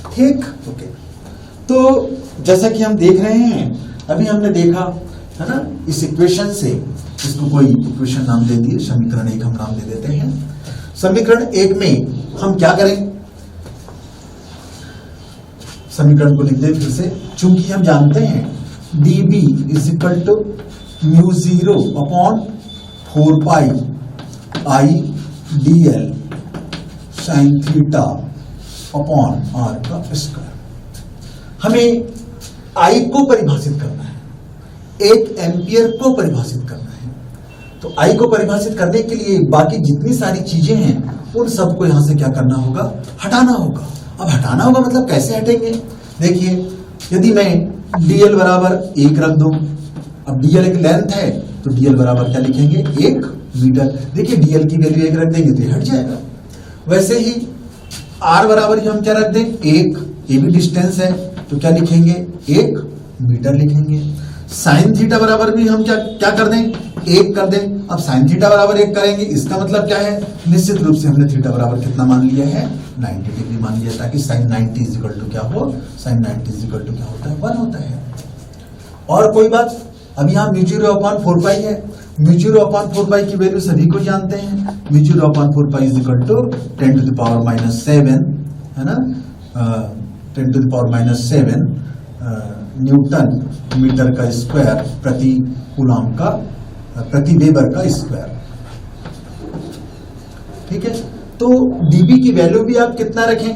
ठीक, ओके। तो जैसा कि हम देख रहे हैं, अभी हमने देखा है ना, इस इक्वेशन से, इसको कोई इक्वेशन नाम दे दिए, समीकरण 1 हम नाम दे देते हैं। समीकरण 1 में हम क्या करें, समीकरण को लिख दे फिर से, चूंकि हम जानते हैं dB is equal to μ0 upon 4 pi I dl sine theta upon r का स्क्वायर। हमें I को परिभाषित करना है, 1 एम्पियर को परिभाषित करना है। तो I को परिभाषित करने के लिए बाकी जितनी सारी चीजें हैं उन सबको यहां से क्या करना होगा, हटाना होगा। अब हटाना होगा मतलब कैसे हटेंगे, देखिए यदि मैं dl बराबर 1 रख दूं, अब dl एक लेंथ है तो dl बराबर क्या लिखेंगे, 1 मीटर। देखिए dl की वैल्यू 1 रख देंगे तो ये हट जाएगा। वैसे ही r बराबर हम क्या रख दें, 1, ये भी डिस्टेंस है तो क्या लिखेंगे, 1 मीटर लिखेंगे। साइन थीटा बराबर भी हम क्या कर दें, 1 कर दें। अब साइन थीटा बराबर 1 करेंगे, इसका मतलब क्या है, निश्चित रूप से हमने थीटा बराबर कितना मान लिया है, 90 डिग्री मान लिया, ताकि साइन 90 इज इक्वल टू क्या हो, साइन 90 इज इक्वल टू क्या होता है, 1 होता है। और कोई बात, अब यहाँ μ0 अपॉन 4 पाई है, μ0 अपॉन 4 पाई की वैल्यू सभी को जानते हैं, μ0 upon 4 pi is equal to 10 to the power -7, है ना, 10 to the power -7 newton metre का स्क्वायर प्रति कूलम का, प्रति वेबर का स्क्वायर, ठीक है। तो dB की वैल्यू भी आप कितना रखें,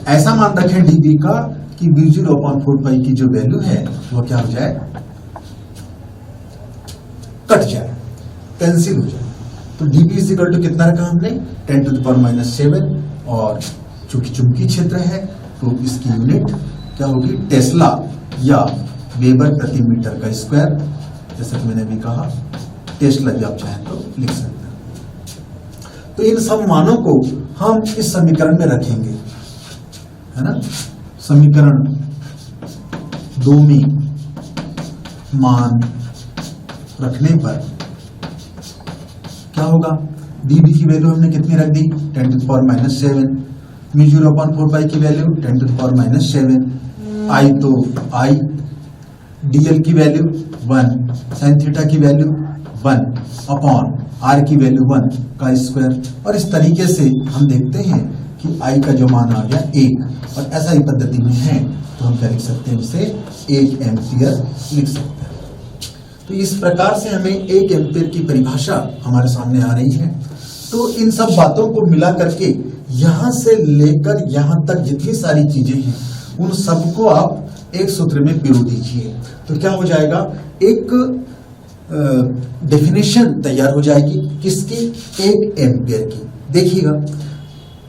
ऐसा मान रखें dB का कि μ0 अपॉन 4 पाई की जो वैल्यू है वो क्या हो जाए, कट जाए, कैंसिल हो जाए। तो dB इज इक्वल टू कितना रखा हमने, 10 टू द पावर -7, और चूंकि चुंबकीय क्षेत्र है तो इसकी यूनिट क्या होगी, टेस्ला या वेबर प्रति मीटर का स्क्वायर, जैसा कि मैंने भी कहा, टेस्ला भी आप चाहें तो लिख सकते हैं। तो इन सब मानों को हम इस समीकरण में रखेंगे, है ना। समीकरण 2 में मान रखने पर क्या होगा, dB की वैल्यू हमने कितनी रख दी, 10 to the power -7, μ0 upon 4 pi की value 10 to the power -7, I तो I, dl की वैल्यू 1, साइन थीटा की वैल्यू 1 अपॉन r की वैल्यू 1 का स्क्वायर। और इस तरीके से हम देखते हैं कि I का जो मान आ गया 1, और ऐसा ही पद्धति में है तो हम क्या लिख सकते हैं, उसे 1 एम्पियर लिख सकते हैं। तो इस प्रकार से हमें 1 एम्पियर की परिभाषा हमारे सामने आ रही है। तो इन सब बातों को मिला करके यहां से लेकर यहां तक जितनी सारी चीजें हैं उन सबको आप एक सूत्र में पिरो दीजिए, तो क्या हो जाएगा, एक डेफिनेशन तैयार हो जाएगी, किसकी, 1 एम्पियर की। देखिएगा,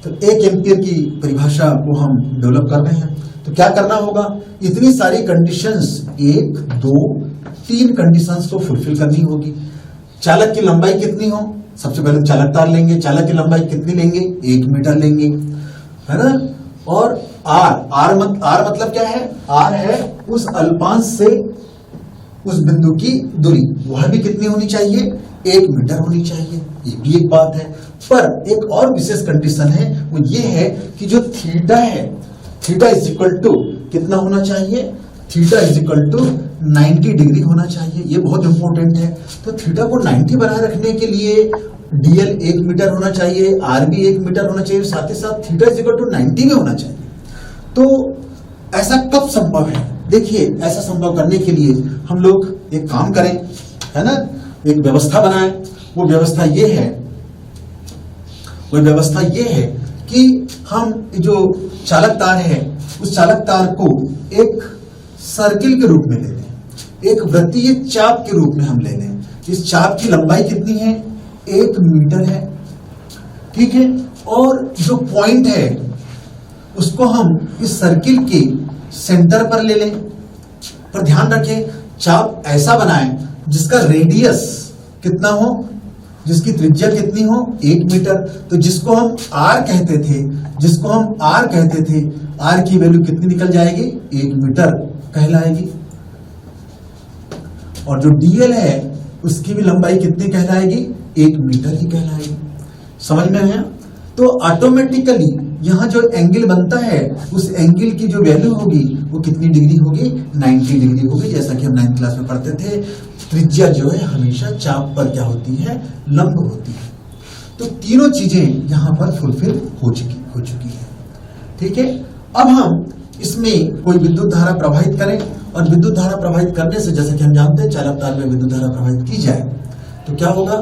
तो 1 एम्पियर की परिभाषा को हम डेवलप कर रहे हैं, तो क्या करना होगा, इतनी सारी कंडीशंस, 1, 2, 3 कंडीशंस को फुलफिल करनी होगी। चालक की लंबाई कितनी हो, सबसे पहले चालक तार लेंगे, चालक की लंबाई कितनी लेंगे, 1 मीटर लेंगे, है ना। और R मतलब क्या है, R है उस अल्पांश से उस बिंदु की दूरी, वह भी कितनी होनी चाहिए, 1 मीटर होनी चाहिए। ये भी एक बात है, पर एक और विशेष कंडीशन है, वो ये है कि जो थीटा है, थीटा इज इक्वल टू कितना होना चाहिए, theta is equal to 90 degree होना चाहिए। ये बहुत इंपॉर्टेंट है। तो थीटा को 90 बनाए रखने के लिए dl 1 मीटर होना चाहिए, r भी 1 मीटर होना चाहिए, साथ ही साथ थीटा इज इक्वल टू 90 में होना चाहिए। तो ऐसा कब संभव है, देखिए ऐसा संभव करने के लिए हम लोग एक काम करें, है ना, एक व्यवस्था बनाएं। वो व्यवस्था ये है कि हम जो चालक तार है उस चालक तार को एक सर्किल के रूप में ले लें, एक वृत्तीय चाप के रूप में हम ले लें। इस चाप की लंबाई कितनी है, 1 मीटर है, ठीक है। और जो पॉइंट है उसको हम इस सर्किल के सेंटर पर ले लें। पर ध्यान रखें, चाप ऐसा बनाएं जिसका रेडियस कितना हो, जिसकी त्रिज्या कितनी हो, 1 मीटर। तो जिसको हम आर कहते थे, आर की वैल्यू कितनी निकल जाएगी, 1 मीटर कहलाएगी। और जो डीएल है उसकी भी लंबाई कितनी कहलाएगी, 1 मीटर ही कहलाएगी। समझ में आया? तो ऑटोमेटिकली यहां जो एंगल बनता है उस एंगल की जो वैल्यू होगी वो कितनी डिग्री होगी, 90 डिग्री होगी। जैसा कि हम 9th क्लास में पढ़ते थे, त्रिज्या जो है हमेशा चाप पर क्या होती है, लंब होती है। तो तीनों चीजें यहां पर फुलफिल हो चुकी है। ठीक है, अब हम इसमें कोई विद्युत धारा प्रवाहित करें, और विद्युत धारा प्रवाहित करने से जैसे कि हम जानते हैं चालक तार में विद्युत धारा प्रवाहित की जाए तो क्या होगा,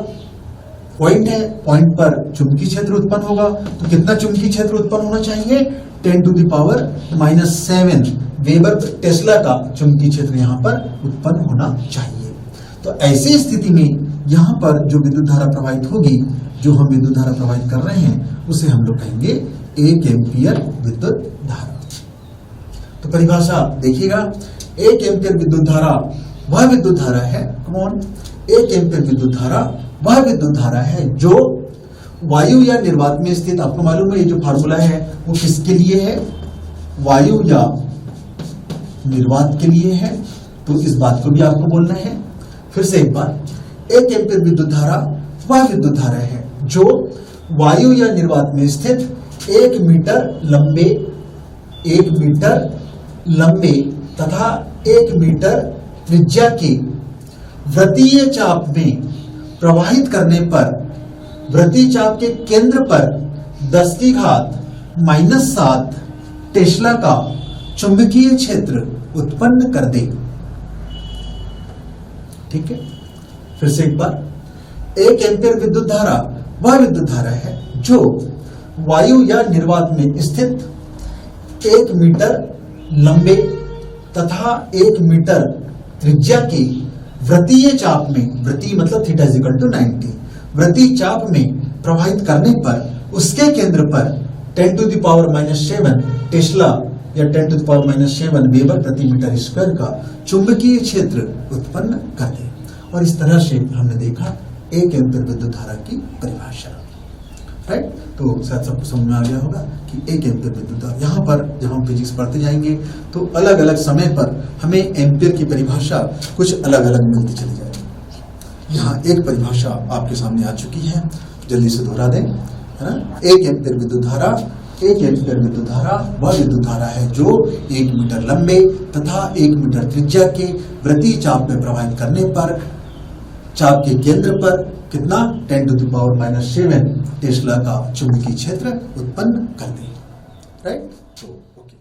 पॉइंट है, पॉइंट पर चुंबकीय क्षेत्र उत्पन्न होगा। तो कितना चुंबकीय क्षेत्र उत्पन्न होना चाहिए, 10⁻⁻7 वेबर टेस्ला का चुंबकीय क्षेत्र यहां पर उत्पन्न होना चाहिए। तो ऐसी स्थिति में यहां पर जो विद्युत धारा प्रवाहित होगी, जो हम विद्युत धारा प्रवाहित कर रहे हैं उसे हम लोग कहेंगे 1 एम्पियर विद्युत धारा। तो परिभाषा देखिएगा, 1 एम्पियर विद्युत धारा वह विद्युत धारा है, कौन, 1 एम्पियर विद्युत धारा वह विद्युत धारा है जो वायु या निर्वात में स्थित, आपको मालूम है ये जो फार्मूला है वो किसके लिए है, वायु या निर्वात के लिए है। तो इस बात को भी आपको बोलना है। फिर से एक बार, 1 एम्पियर विद्युत धारा वह विद्युत धारा है जो वायु या निर्वात में स्थित 1 मीटर लंबे तथा 1 मीटर त्रिज्या के वृत्तीय चाप में प्रवाहित करने पर वृत्तीय चाप के केंद्र पर 10⁻⁻7 टेस्ला का चुंबकीय क्षेत्र उत्पन्न कर दे। ठीक है, फिर से एक बार, 1 एम्पियर विद्युत धारा वह विद्युत धारा है जो वायु या निर्वात में स्थित 1 मीटर लंबे तथा 1 मीटर त्रिज्या की वृत्तीय चाप में, वृत्तीय मतलब θ=90, वृत्तीय चाप में प्रवाहित करने पर उसके केंद्र पर 10⁻⁻7 टेस्ला या 10⁻⁻7 वेबर प्रति मीटर स्क्वायर का चुंबकीय क्षेत्र उत्पन्न कर दे। और इस तरह से हमने देखा 1 एम्पियर विद्युत धारा की परिभाषा। राइट, तो शायद सबको समझ में आ गया होगा कि 1 एम्पियर विद्युत धारा। यहाँ पर जब हम फिजिक्स पढ़ते जाएंगे तो अलग अलग समय पर हमें एम्पियर की परिभाषा कुछ अलग अलग मिलती चली जाएगी। यहाँ एक परिभाषा आपके सामने आ चुकी है, जल्दी से दोहरा दें, है ना। 1 एम्पियर विद्युत धारा वह विद्युत धारा है जो 1 मीटर लंबे तथा 1 मीटर त्रिज्या के वृत्तीय चाप में प्रवाहित करने पर चाप के केंद्र पर कितना, 10⁻⁻7 टेस्ला का चुंबकीय क्षेत्र उत्पन्न कर दे। राइट, तो ओके।